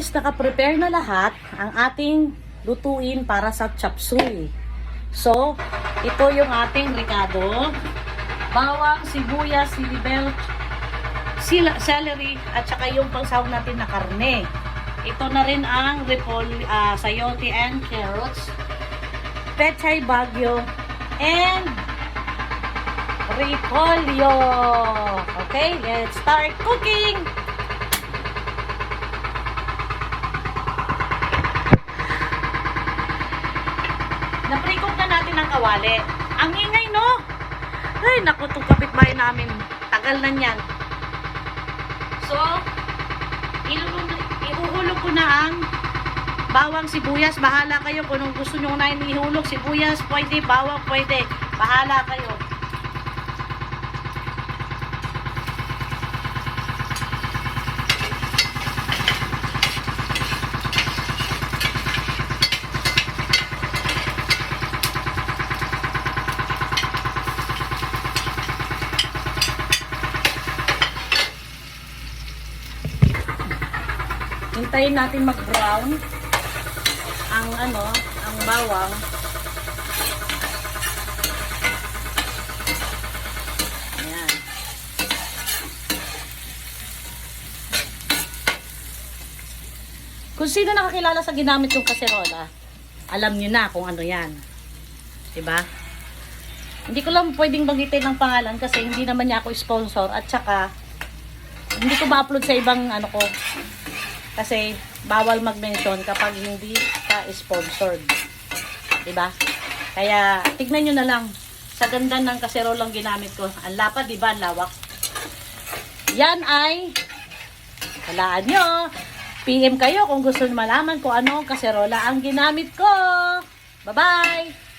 Naka-prepare na lahat ang ating lutuin para sa chop suey. So, ito yung ating ricado, bawang, sibuyas, silibel, celery, at saka yung pangsahog natin na karne. Ito na rin ang sayote and carrots, pechay bagyo, and repolyo. Okay, let's start cooking! Na-pre-cook na natin ang kawali. Ang ingay, no? Ay, naku, itong kapitbahay namin. Tagal na yan. So, ihuhulog ko na ang bawang, sibuyas. Bahala kayo kung gusto nyo na ihulog. Sibuyas, pwede. Bawang, pwede. Bahala kayo. Hintayin natin mag-brown ang ang bawang. Ayan. Kung sino nakakilala sa ginamit kong kaserola, alam niyo na kung ano 'yan. 'Di ba? Hindi ko lang pwedeng banggitin ng pangalan kasi hindi naman niya ako sponsor at saka hindi ko ma-upload sa ibang ko. Kasi bawal mag-mention kapag hindi ka sponsored. 'Di ba? Kaya tignan niyo na lang sa ganda ng kaserolang ginamit ko. Ang lapad, 'di ba? Ang lawak. Yan ay walaan niyo. PM kayo kung gusto niyo malaman kung ano kaserola ang ginamit ko. Bye-bye.